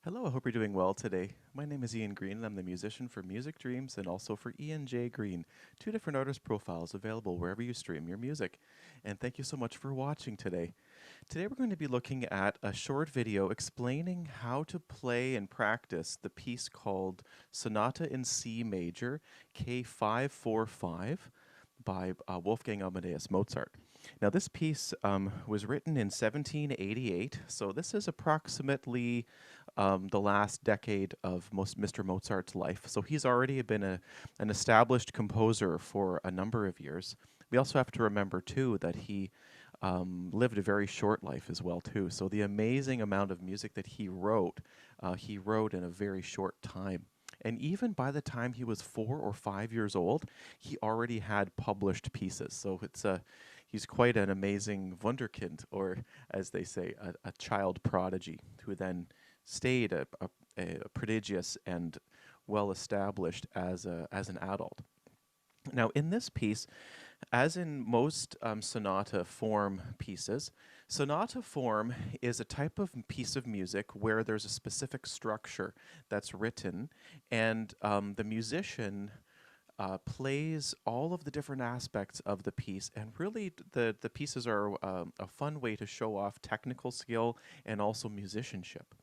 Hello, I hope you're doing well today. My name is Ian Green, and I'm the musician for Music Dreams and also for Ian J. Green, two different artist profiles available wherever you stream your music. And thank you so much for watching today. Today we're going to be looking at a short video explaining how to play and practice the piece called Sonata in C Major, K545 by Wolfgang Amadeus Mozart. Now, this piece was written in 1788, so this is approximately the last decade of Mr. Mozart's life. So he's already been an established composer for a number of years. We also have to remember, too, that he lived a very short life as well, too. So the amazing amount of music that he wrote in a very short time. And even by the time he was 4 or 5 years old, he already had published pieces. So he's quite an amazing Wunderkind, or as they say, a child prodigy, who then stayed a prodigious and well established as an adult. Now, in this piece, as in most sonata form pieces, sonata form is a type of piece of music where there's a specific structure that's written, and the musician plays all of the different aspects of the piece, and really the pieces are a fun way to show off technical skill and also musicianship.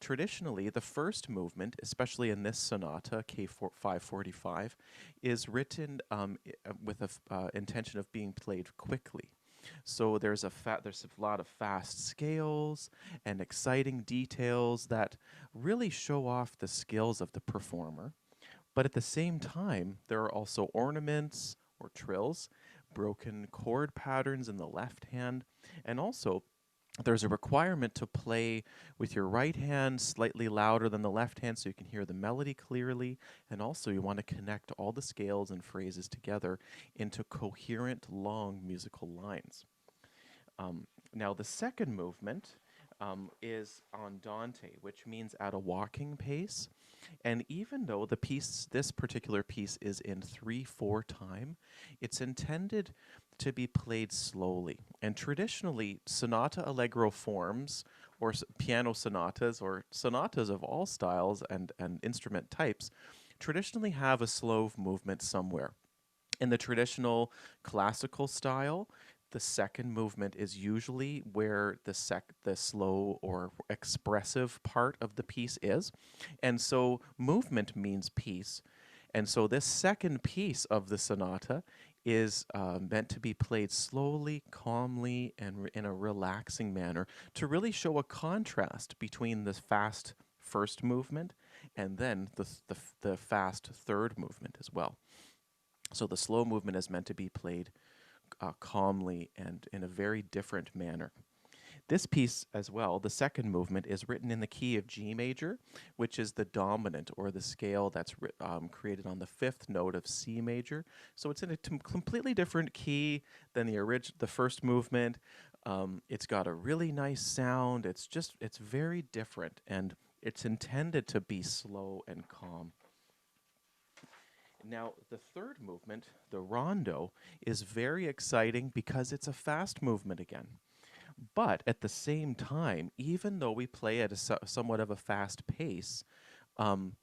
Traditionally, the first movement, especially in this sonata, K545, is written with the intention of being played quickly. So there's a lot of fast scales and exciting details that really show off the skills of the performer. But at the same time, there are also ornaments or trills, broken chord patterns in the left hand, and also there's a requirement to play with your right hand slightly louder than the left hand so you can hear the melody clearly. And also, you want to connect all the scales and phrases together into coherent, long musical lines. Now, the second movement is andante, which means at a walking pace. And even though this particular piece is in 3/4 time, it's intended to be played slowly. And traditionally, sonata allegro forms, or piano sonatas, or sonatas of all styles and instrument types, traditionally have a slow movement somewhere. In the traditional classical style, the second movement is usually where the slow or expressive part of the piece is. And so movement means piece. And so this second piece of the sonata is meant to be played slowly, calmly, and in a relaxing manner to really show a contrast between the fast first movement and then the fast third movement as well. So the slow movement is meant to be played calmly and in a very different manner. This piece as well, the second movement, is written in the key of G major, which is the dominant or the scale that's created on the fifth note of C major. So it's in a completely different key than the first movement. It's got a really nice sound. It's very different, and it's intended to be slow and calm. Now, the third movement, the rondo, is very exciting because it's a fast movement again. But at the same time, even though we play at somewhat of a fast pace, um,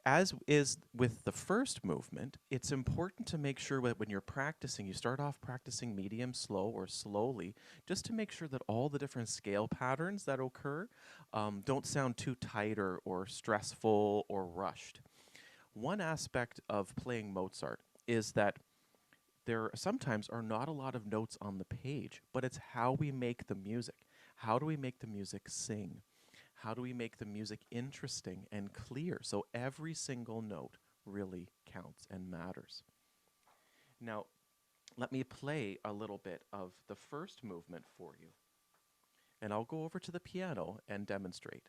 as is with the first movement, it's important to make sure that when you're practicing, you start off practicing medium, slow, or slowly, just to make sure that all the different scale patterns that occur don't sound too tight or stressful or rushed. One aspect of playing Mozart is that there sometimes are not a lot of notes on the page, but it's how we make the music. How do we make the music sing? How do we make the music interesting and clear so every single note really counts and matters? Now, let me play a little bit of the first movement for you, and I'll go over to the piano and demonstrate.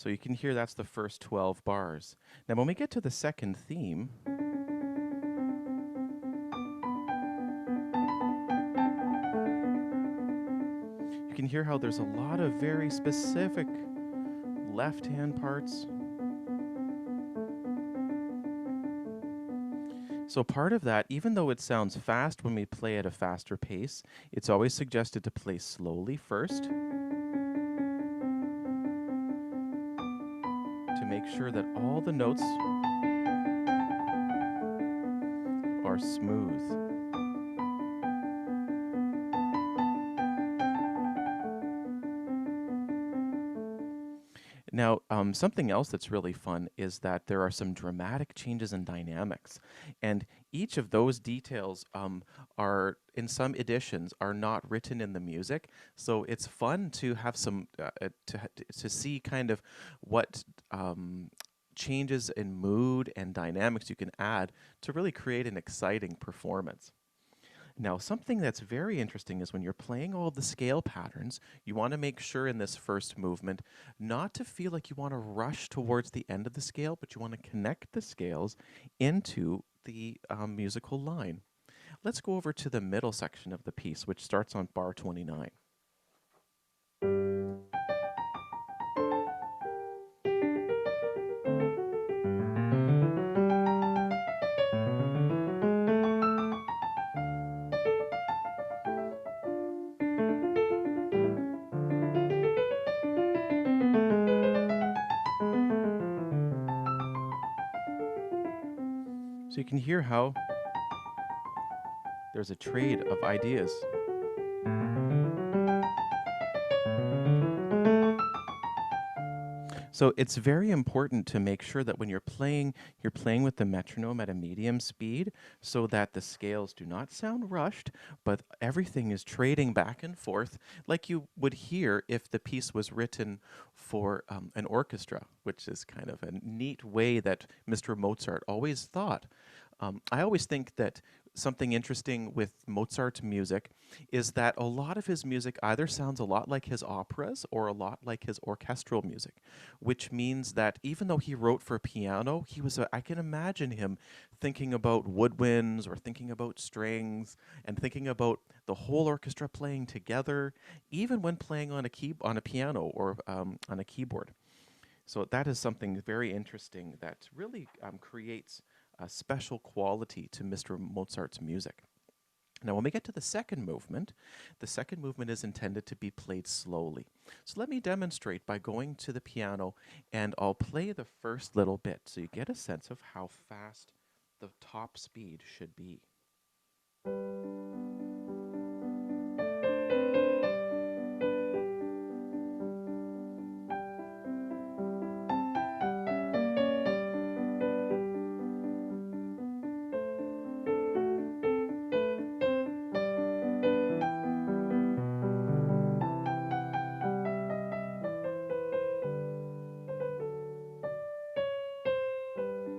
So you can hear that's the first 12 bars. Now, when we get to the second theme, you can hear how there's a lot of very specific left hand parts. So part of that, even though it sounds fast when we play at a faster pace, it's always suggested to play slowly first to make sure that all the notes are smooth. Now, something else that's really fun is that there are some dramatic changes in dynamics, and each of those details are in some editions are not written in the music. So it's fun to have some to see kind of what changes in mood and dynamics you can add to really create an exciting performance. Now, something that's very interesting is when you're playing all the scale patterns, you want to make sure in this first movement not to feel like you want to rush towards the end of the scale, but you want to connect the scales into the musical line. Let's go over to the middle section of the piece, which starts on bar 29. So you can hear how there's a trade of ideas. So it's very important to make sure that when you're playing with the metronome at a medium speed so that the scales do not sound rushed, but everything is trading back and forth like you would hear if the piece was written for an orchestra, which is kind of a neat way that Mr. Mozart always thought. I always think that something interesting with Mozart's music is that a lot of his music either sounds a lot like his operas or a lot like his orchestral music, which means that even though he wrote for piano, I can imagine him thinking about woodwinds or thinking about strings and thinking about the whole orchestra playing together, even when playing on a piano or on a keyboard. So that is something very interesting that really creates a special quality to Mr. Mozart's music. Now, when we get to the second movement is intended to be played slowly. So let me demonstrate by going to the piano, and I'll play the first little bit so you get a sense of how fast the top speed should be.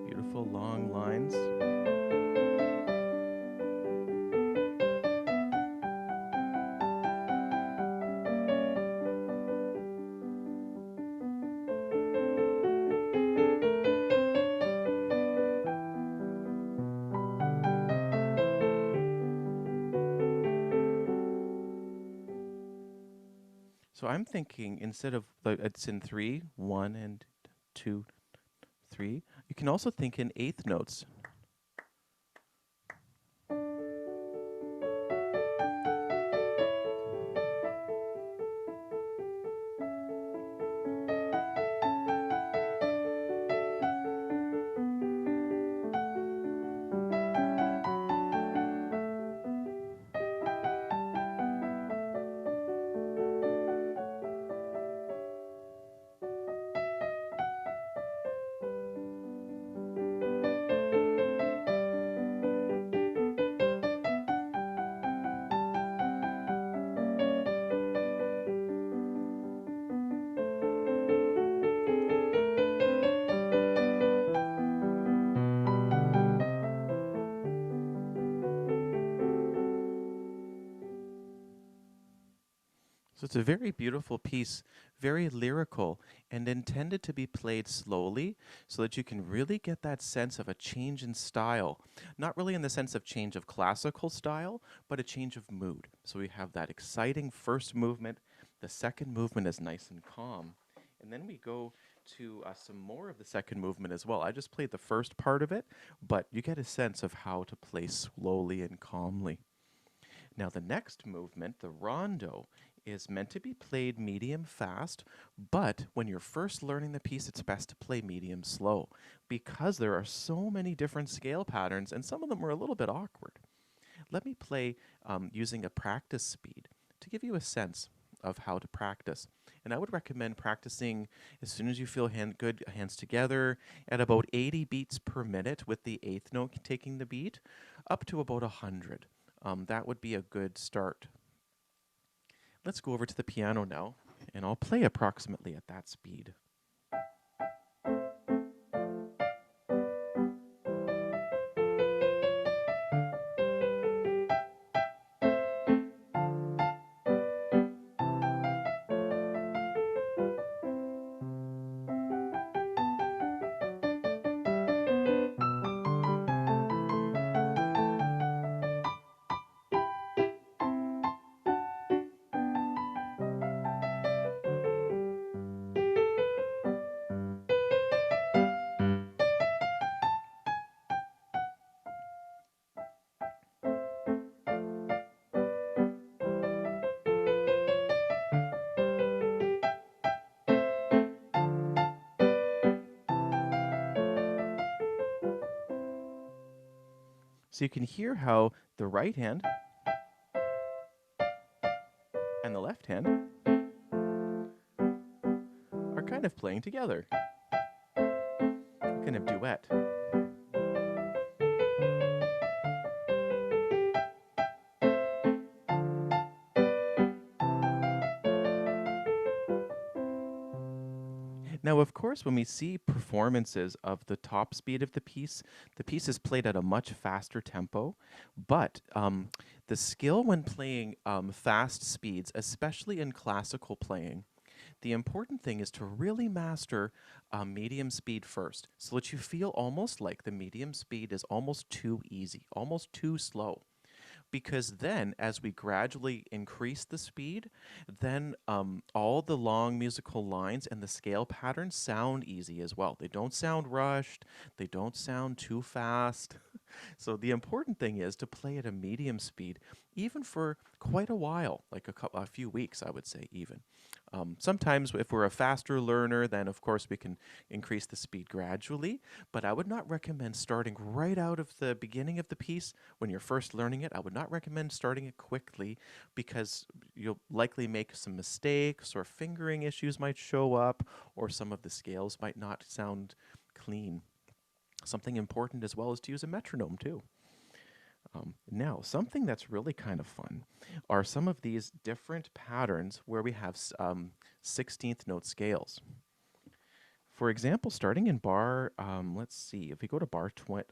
Beautiful long lines. So I'm thinking instead of it's in 3, 1 and 2, 3, you can also think in eighth notes. So it's a very beautiful piece, very lyrical, and intended to be played slowly so that you can really get that sense of a change in style. Not really in the sense of change of classical style, but a change of mood. So we have that exciting first movement. The second movement is nice and calm. And then we go to some more of the second movement as well. I just played the first part of it, but you get a sense of how to play slowly and calmly. Now, the next movement, the rondo, is meant to be played medium fast, but when you're first learning the piece, it's best to play medium slow because there are so many different scale patterns and some of them are a little bit awkward. Let me play using a practice speed to give you a sense of how to practice. And I would recommend practicing as soon as you feel good hands together at about 80 beats per minute with the eighth note taking the beat up to about 100. That would be a good start. Let's go over to the piano now, and I'll play approximately at that speed. So you can hear how the right hand and the left hand are kind of playing together, kind of duet. Now, of course, when we see performances of the top speed of the piece is played at a much faster tempo. But the skill when playing fast speeds, especially in classical playing, the important thing is to really master medium speed first so that you feel almost like the medium speed is almost too easy, almost too slow. Because then, as we gradually increase the speed, then all the long musical lines and the scale patterns sound easy as well. They don't sound rushed, they don't sound too fast. So the important thing is to play at a medium speed, even for quite a while, like a few weeks, I would say, even. Sometimes, if we're a faster learner, then of course we can increase the speed gradually. But I would not recommend starting right out of the beginning of the piece when you're first learning it. I would not recommend starting it quickly because you'll likely make some mistakes, or fingering issues might show up, or some of the scales might not sound clean. Something important as well is to use a metronome too. Now, something that's really kind of fun are some of these different patterns where we have 16th note scales. For example, starting in bar, let's see, if we go to bar 20,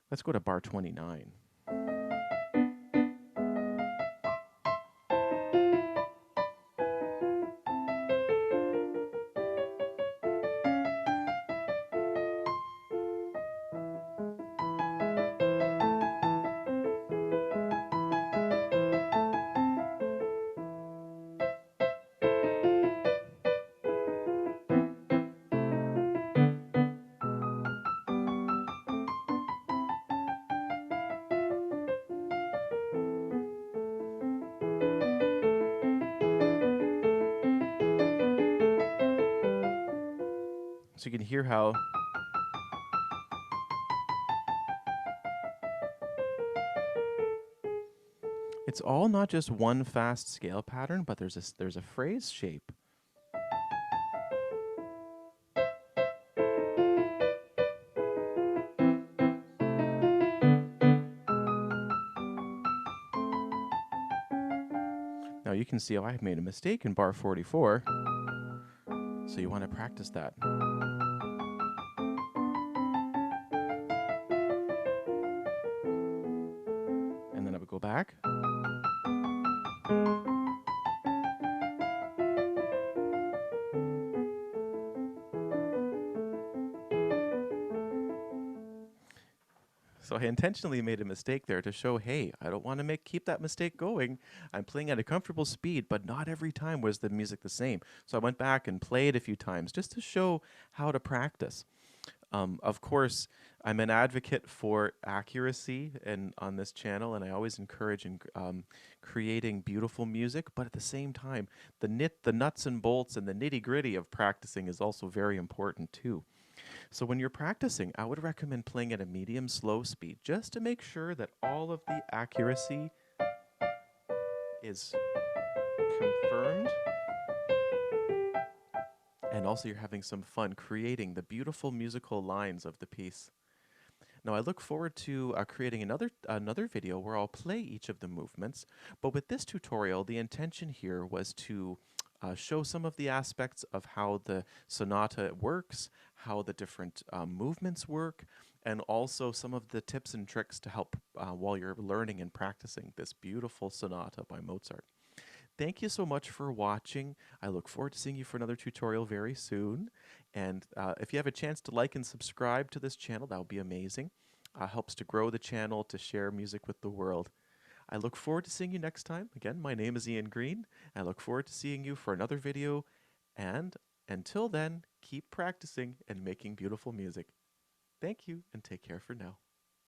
let's go to bar 29. So you can hear how it's all not just one fast scale pattern, but there's a phrase shape. Now you can see, oh, I've made a mistake in bar 44, so you want to practice that. And then I would go back. So I intentionally made a mistake there to show, hey, I don't want to keep that mistake going. I'm playing at a comfortable speed, but not every time was the music the same. So I went back and played a few times just to show how to practice. Of course, I'm an advocate for accuracy and on this channel, and I always encourage creating beautiful music. But at the same time, the nuts and bolts and the nitty gritty of practicing is also very important too. So when you're practicing, I would recommend playing at a medium slow speed just to make sure that all of the accuracy is confirmed. And also, you're having some fun creating the beautiful musical lines of the piece. Now, I look forward to creating another video where I'll play each of the movements. But with this tutorial, the intention here was to show some of the aspects of how the sonata works, how the different movements work, and also some of the tips and tricks to help while you're learning and practicing this beautiful sonata by Mozart. Thank you so much for watching. I look forward to seeing you for another tutorial very soon. And if you have a chance to like and subscribe to this channel, that would be amazing. Helps to grow the channel, to share music with the world. I look forward to seeing you next time. Again, my name is Ian Green. I look forward to seeing you for another video. And until then, keep practicing and making beautiful music. Thank you and take care for now.